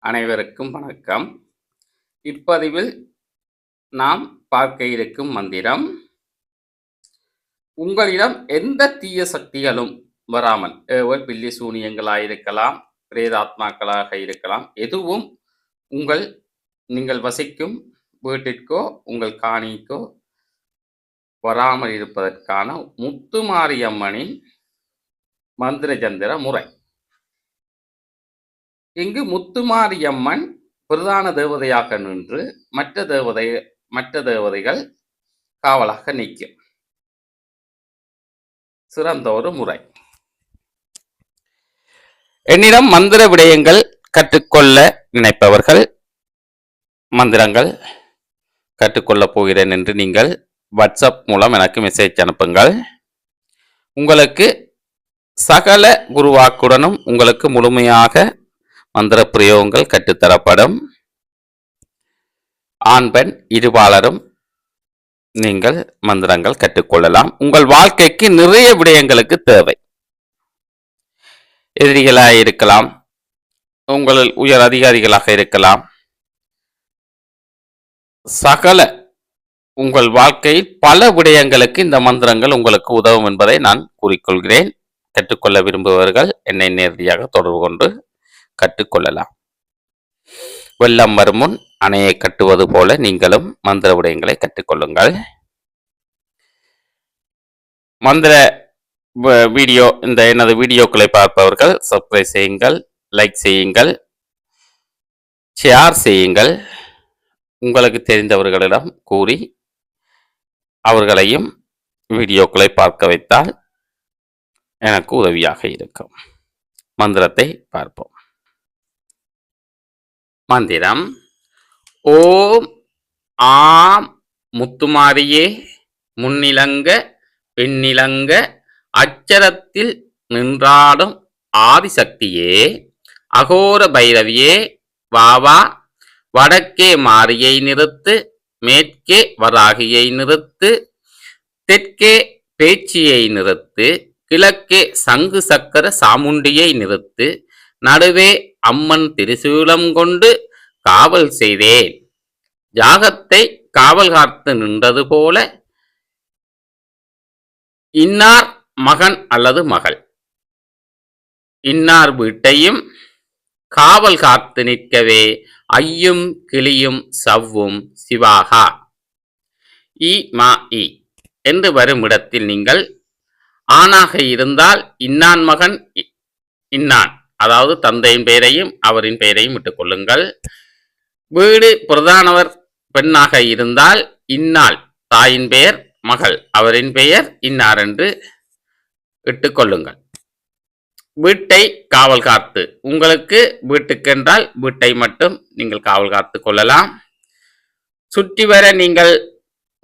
அனைவருக்கும் வணக்கம். இப்பதிவில் நாம் பார்க்க இருக்கும் மந்திரம், உங்களிடம் எந்த தீய சக்திகளும் வராமல், ஏவல் பில்லி சூனியங்களாயிருக்கலாம், பிரேதாத்மாக்களாக இருக்கலாம், எதுவும் நீங்கள் வசிக்கும் வீட்டிற்கோ உங்கள் காணிக்கோ வராமல் இருப்பதற்கான முத்துமாரியம்மனின் மந்திர ஜந்திர முறை. இங்கு முத்துமாரியம்மன் பிரதான தேவதையாக நின்று மற்ற தேவதைகள் காவலாக நிற்கும் சிறந்த ஒரு முறை. என்னிடம் மந்திர விடயங்கள் கற்றுக்கொள்ள நினைப்பவர்கள், மந்திரங்கள் கற்றுக்கொள்ளப் போகிறேன் என்று நீங்கள் வாட்ஸ்அப் மூலம் எனக்கு மெசேஜ் அனுப்புங்கள். உங்களுக்கு சகல குருவாக்குடனும் உங்களுக்கு முழுமையாக மந்திர பிரயோகங்கள் கற்றுத்தரப்படும். ஆண் பெண் இருபாலரும் நீங்கள் மந்திரங்கள் கற்றுக்கொள்ளலாம். உங்கள் வாழ்க்கைக்கு நிறைய விடயங்களுக்கு தேவை. எதிரிகளாக இருக்கலாம், உங்களில் உயர் அதிகாரிகளாக இருக்கலாம், சகல உங்கள் வாழ்க்கையில் பல விடயங்களுக்கு இந்த மந்திரங்கள் உங்களுக்கு உதவும் என்பதை நான் கூறிக்கொள்கிறேன். கற்றுக்கொள்ள விரும்புபவர்கள் என்னை நேரடியாக தொடர்பு கொண்டு கற்றுக்கொள்ளலாம். வெள்ளம் வரும் முன் அணையை கட்டுவது போல நீங்களும் மந்திர விடயங்களை கற்றுக்கொள்ளுங்கள். மந்திர வீடியோ, எனது வீடியோக்களை பார்ப்பவர்கள் சப்ஸ்கிரைப் செய்யுங்கள், லைக் செய்யுங்கள், ஷேர் செய்யுங்கள். உங்களுக்கு தெரிந்தவர்களிடம் கூறி அவர்களையும் வீடியோக்களை பார்க்க வைத்தால் எனக்கு உதவியாக இருக்கும். மந்திரத்தை பார்ப்போம். மந்திரம்: ஓம் ஆம் முத்துமாரியே முன்னிலங்க பெண்ணிலங்க அச்சரத்தில் நின்றாடும் ஆதிசக்தியே அகோர பைரவியே வாவா வடக்கே மாரியை நிறுத்து, மேற்கே வராகியை நிறுத்து, தெற்கே பேச்சியை நிறுத்து, கிழக்கே சங்கு சக்கர சாமுண்டியை நிறுத்து, நடுவே அம்மன் திரிசூலம் கொண்டு காவல் செய்தேன். யாகத்தை காவல் காத்து நின்றது போல இன்னார் மகன் அல்லது மகள் இன்னார் வீட்டையும் காவல் காத்து நிற்கவே ஐயும் கிளியும் சவ்வும் சிவாகா இ மா இ என்று வரும் இடத்தில் நீங்கள் ஆணாக இருந்தால் இன்னான் மகன் இன்னான், அதாவது தந்தையின் பெயரையும் அவரின் பெயரையும் விட்டுக் கொள்ளுங்கள். வீடு பிரதானவர் பெண்ணாக இருந்தால் இன்னாள் தாயின் பெயர், மகள் அவரின் பெயர் இன்னார் என்று இட்டுக்கொள்ளுங்கள். வீட்டை காவல் காத்து, உங்களுக்கு வீட்டுக்கென்றால் வீட்டை மட்டும் நீங்கள் காவல் காத்து கொள்ளலாம். சுற்றி வர நீங்கள்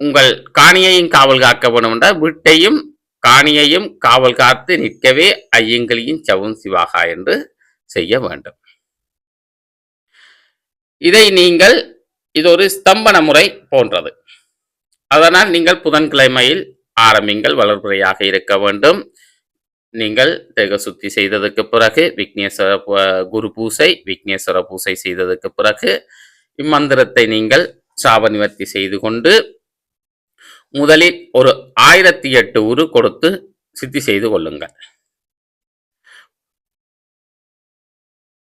உங்கள் காணியையும் காவல் காக்க வேண்டும் என்றால் வீட்டையும் காணியையும் காவல் காத்து நிற்கவே ஐயங்களியின் சவும் சிவாகா என்று செய்ய வேண்டும். இது ஒரு ஸ்தம்பன முறை போன்றது. அதனால் நீங்கள் புதன்கிழமையில் ஆரம்பிங்கள். வளர்ப்புறையாக இருக்க வேண்டும். நீங்கள் தேக சுத்தி செய்ததுக்கு பிறகு விக்னேஸ்வர குரு பூசை, விக்னேஸ்வர பூசை செய்ததுக்கு பிறகு இம்மந்திரத்தை நீங்கள் சாப நிவர்த்தி செய்து கொண்டு முதலில் ஒரு 1008 உரு கொடுத்து சித்தி செய்து கொள்ளுங்கள்.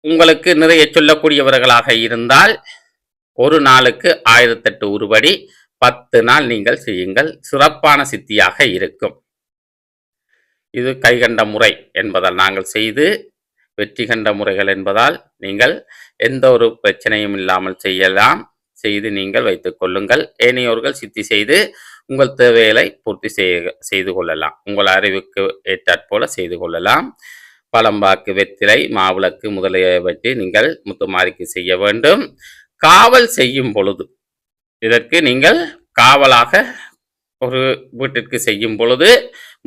உங்களுக்கு நிறைய சொல்லக்கூடியவர்களாக இருந்தால் ஒரு நாளுக்கு 1008 உருபடி 10 நாள் நீங்கள் செய்யுங்கள். சிறப்பான சித்தியாக இருக்கும். இது கைகண்ட முறை என்பதால் நாங்கள் செய்து வெற்றி கண்ட முறைகள் என்பதால் நீங்கள் எந்த ஒரு பிரச்சனையும் இல்லாமல் செய்து நீங்கள் வைத்துக் கொள்ளுங்கள். ஏனையோர்கள் சித்தி செய்து உங்கள் தேவைகளை பூர்த்தி செய்து கொள்ளலாம். உங்கள் அறிவுக்கு ஏற்றாற்போல செய்து கொள்ளலாம். பழம்பாக்கு, வெற்றிலை, மாவிளக்கு முதலியவற்றை நீங்கள் முத்துமாரிக்கு செய்ய வேண்டும். காவல் செய்யும் பொழுது, இதற்கு நீங்கள் காவலாக ஒரு வீட்டிற்கு செய்யும் பொழுது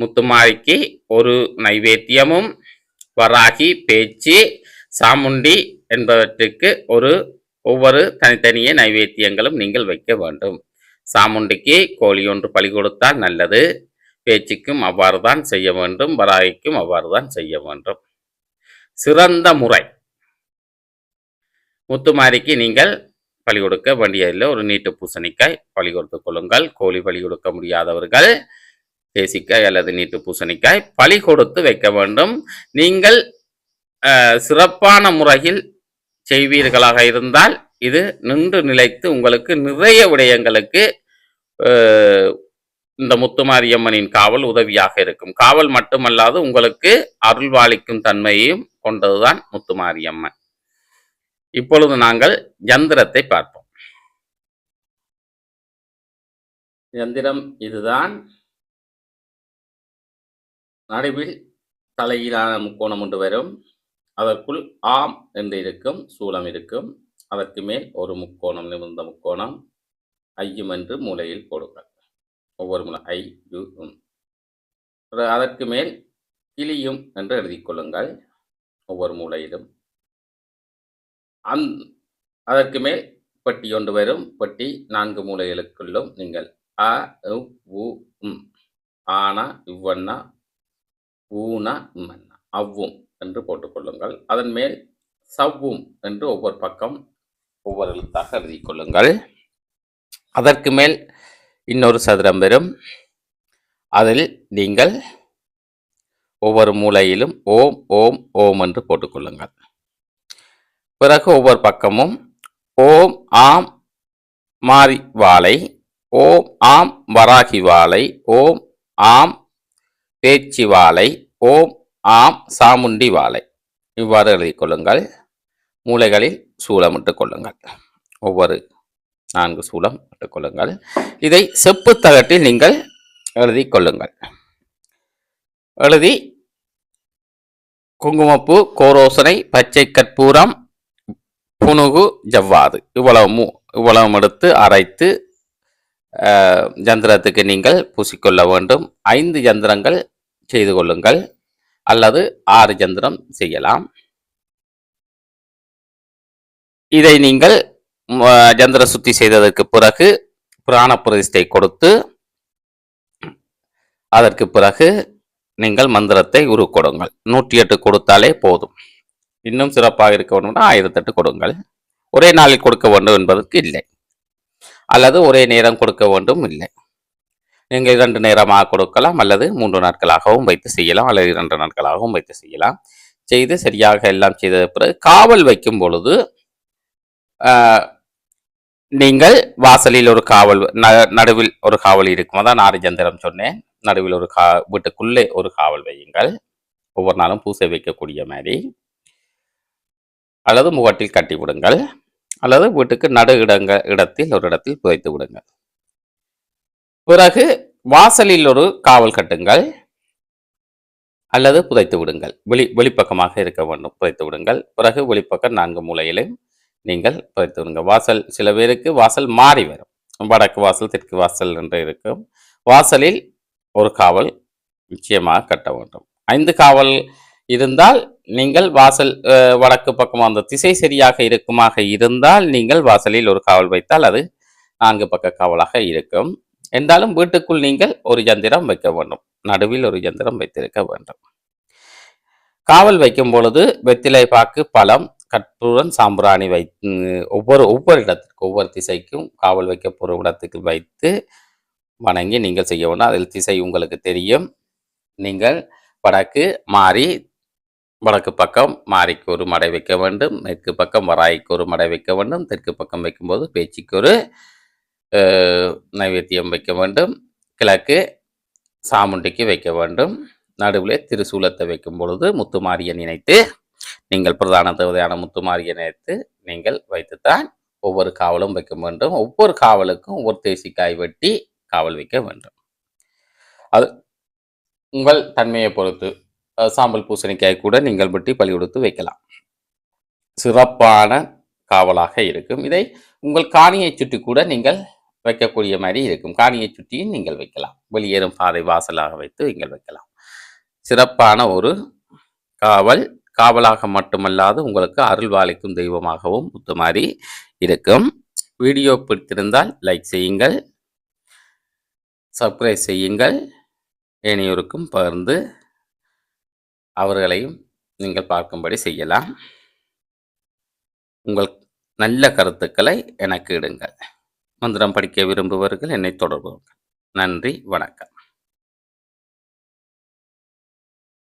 முத்துமாரிக்கு ஒரு நைவேத்தியமும், வராகி, பேச்சு, சாமுண்டி என்பவற்றுக்கு ஒவ்வொரு தனித்தனியே நைவேத்தியங்களும் நீங்கள் வைக்க வேண்டும். சாமுண்டிக்கு கோழி ஒன்று பலி கொடுத்தால் நல்லது. பேச்சுக்கும் அவ்வாறு தான் செய்ய வேண்டும். வராகிக்கும் அவ்வாறு தான் செய்ய வேண்டும். சிறந்த முறை. முத்துமாரிக்கு நீங்கள் பலி கொடுக்க வேண்டியதில்லை. ஒரு நீட்டு பூசணிக்காய் பலி கொடுத்து கொள்ளுங்கள். கோழி பலி கொடுக்க முடியாதவர்கள் தேசிக்காய் அல்லது நீட்டு பூசணிக்காய் பலி கொடுத்து வைக்க வேண்டும். நீங்கள் சிறப்பான முறையில் செய்வீர்களாக இருந்தால் இது நின்று நிலைத்து உங்களுக்கு நிறைய விடயங்களுக்கு இந்த முத்துமாரியம்மனின் காவல் உதவியாக இருக்கும். காவல் மட்டுமல்லாது உங்களுக்கு அருள்வாளிக்கும் தன்மையையும் கொண்டதுதான் முத்துமாரியம்மன். இப்பொழுது நாங்கள் யந்திரத்தை பார்ப்போம். யந்திரம் இதுதான். நடுவில் தலையிலான முக்கோணம் ஒன்று வரும். அதற்குள் ஆம் என்று இருக்கும், சூலம் இருக்கும். அதற்கு மேல் ஒரு முக்கோணம், நிமிர்ந்த முக்கோணம். ஐயும் என்று மூலையில் போடுங்கள். ஒவ்வொரு மூலம் ஐ யு. அதற்கு மேல் கிளியும் என்று எழுதிக் கொள்ளுங்கள் ஒவ்வொரு மூலையிலும். அதற்கு மேல் பெட்டி ஒன்று வரும். பெட்டி 4 மூலைகளுக்குள்ளும் நீங்கள் அ உ ஆனா இவ்வண்ணா ஊனா இம்மண்ணா அவ்வும் என்று போட்டுக்கொள்ளுங்கள். அதன் மேல் சவ்வும் என்று ஒவ்வொரு பக்கம் ஒவ்வொரு எழுத்தாக எழுதிக் கொள்ளுங்கள். அதற்கு மேல் இன்னொரு சதுரம் வரும். அதில் நீங்கள் ஒவ்வொரு மூலையிலும் ஓம் ஓம் ஓம் என்று போட்டுக்கொள்ளுங்கள். பிறகு ஒவ்வொரு பக்கமும் ஓம் ஆம் மாரி வாழை, ஓம் ஆம் வராகி வாழை, ஓம் ஆம் பேச்சி வாழை, ஓம் ஆம் சாமுண்டி வாழை இவ்வாறு எழுதிக் கொள்ளுங்கள். மூலைகளில் சூலம் இட்டுக் கொள்ளுங்கள். ஒவ்வொரு 4 சூலம் இட்டுக் கொள்ளுங்கள். இதை செப்பு தகட்டில் நீங்கள் எழுதி கொள்ளுங்கள். எழுதி குங்குமப்பூ, கோரோசனை, பச்சை கற்பூரம், புனுகு, ஜவ்வாது இவ்வளவும் எடுத்து அரைத்து யந்திரத்துக்கு நீங்கள் பூசிக்கொள்ள வேண்டும். 5 யந்திரங்கள் செய்து கொள்ளுங்கள் அல்லது 6 யந்திரம் செய்யலாம். இதை நீங்கள் யந்திர சுத்தி செய்ததற்கு பிறகு புராண பிரதிஷ்டை கொடுத்து அதற்கு பிறகு நீங்கள் மந்திரத்தை உருக்கொடுங்கள். 108 கொடுத்தாலே போதும். இன்னும் சிறப்பாக இருக்க வேண்டும்னா 1008 கொடுங்கள். ஒரே நாளில் கொடுக்க வேண்டும் என்பதற்கு இல்லை, அல்லது ஒரே நேரம் கொடுக்க வேண்டும் இல்லை. நீங்கள் 2 நேரமாக கொடுக்கலாம், அல்லது 3 நாட்களாகவும் வைத்து செய்யலாம், அல்லது 2 நாட்களாகவும் வைத்து செய்யலாம். செய்து சரியாக எல்லாம் செய்த பிறகு காவல் வைக்கும் பொழுது நீங்கள் வாசலில் ஒரு காவல், நடுவில் ஒரு காவல் இருக்கும். அதான் 6 யந்திரம் சொன்னேன். நடுவில் ஒரு வீட்டுக்குள்ளே ஒரு காவல் வையுங்கள். ஒவ்வொரு நாளும் பூசை வைக்கக்கூடிய மாதிரி, அல்லது முகட்டில் கட்டி விடுங்கள், அல்லது வீட்டுக்கு நடு இடத்தில் ஒரு இடத்தில் புதைத்து விடுங்கள். பிறகு வாசலில் ஒரு காவல் கட்டுங்கள் அல்லது புதைத்து விடுங்கள். வெளிப்பக்கமாக இருக்க வேண்டும், புதைத்து விடுங்கள். பிறகு வெளிப்பக்கம் 4 மூலையிலும் நீங்கள் புதைத்து விடுங்க. வாசல் சில பேருக்கு வாசல் மாறி வரும். வடக்கு வாசல், தெற்கு வாசல் என்று இருக்கும். வாசலில் ஒரு காவல் நிச்சயமாக கட்ட வேண்டும். 5 காவல் இருந்தால் நீங்கள் வாசல் வடக்கு பக்கம் அந்த திசை சரியாக இருக்குமாக இருந்தால் நீங்கள் வாசலில் ஒரு காவல் வைத்தால் அது 4 பக்க காவலாக இருக்கும். என்றாலும் வீட்டுக்குள் நீங்கள் ஒரு யந்திரம் வைக்க வேண்டும், நடுவில் ஒரு யந்திரம் வைத்திருக்க வேண்டும். காவல் வைக்கும் பொழுது வெத்திலை பாக்கு, பழம், கற்பூரம், சாம்பிராணி ஒவ்வொரு இடத்திற்கு, ஒவ்வொரு திசைக்கும் காவல் வைக்க போகிற இடத்துக்கு வைத்து வணங்கி நீங்கள் செய்ய வேண்டும். அதில் திசை உங்களுக்கு தெரியும். நீங்கள் வடக்கு மாறி, வடக்கு பக்கம் மாரிக்கு ஒரு மடை வைக்க வேண்டும், மேற்கு பக்கம் வராய்க்கு ஒரு மடை வைக்க வேண்டும், தெற்கு பக்கம் வைக்கும்போது பேச்சுக்கு ஒரு நைவேத்தியம் வைக்க வேண்டும், கிழக்கு சாமுண்டிக்கு வைக்க வேண்டும், நடுவில் திருசூலத்தை வைக்கும் பொழுது முத்துமாரியை நினைத்து நீங்கள் பிரதான தேவதையான முத்துமாரியை நினைத்து நீங்கள் வைத்துத்தான் ஒவ்வொரு காவலும் வைக்க வேண்டும். ஒவ்வொரு காவலுக்கும் ஒவ்வொரு தேசிக்காய் வெட்டி காவல் வைக்க வேண்டும். அது உங்கள் தன்மையை பொறுத்து. சாம்பல் பூசணிக்காய் கூட நீங்கள் வெட்டி பலி கொடுத்து வைக்கலாம். சிறப்பான காவலாக இருக்கும். இதை உங்கள் காணியை சுற்றி கூட நீங்கள் வைக்கக்கூடிய மாதிரி இருக்கும். காணியை சுற்றியும் நீங்கள் வைக்கலாம். வெளியேறும் பாதை வாசலாக வைத்து நீங்கள் வைக்கலாம். சிறப்பான ஒரு காவலாக மட்டுமல்லாது உங்களுக்கு அருள்வாளிக்கும் தெய்வமாகவும் முத்துமாரி இருக்கும். வீடியோ பிடித்திருந்தால் லைக் செய்யுங்கள், சப்ஸ்கிரைப் செய்யுங்கள், ஏனையோருக்கும் பகிர்ந்து அவர்களையும் நீங்கள் பார்க்கும்படி செய்யலாம். உங்கள் நல்ல கருத்துக்களை எனக்கு இடுங்கள். மந்திரம் படிக்க விரும்புபவர்கள் என்னை தொடர்பு கொள்ளுங்கள். நன்றி, வணக்கம்.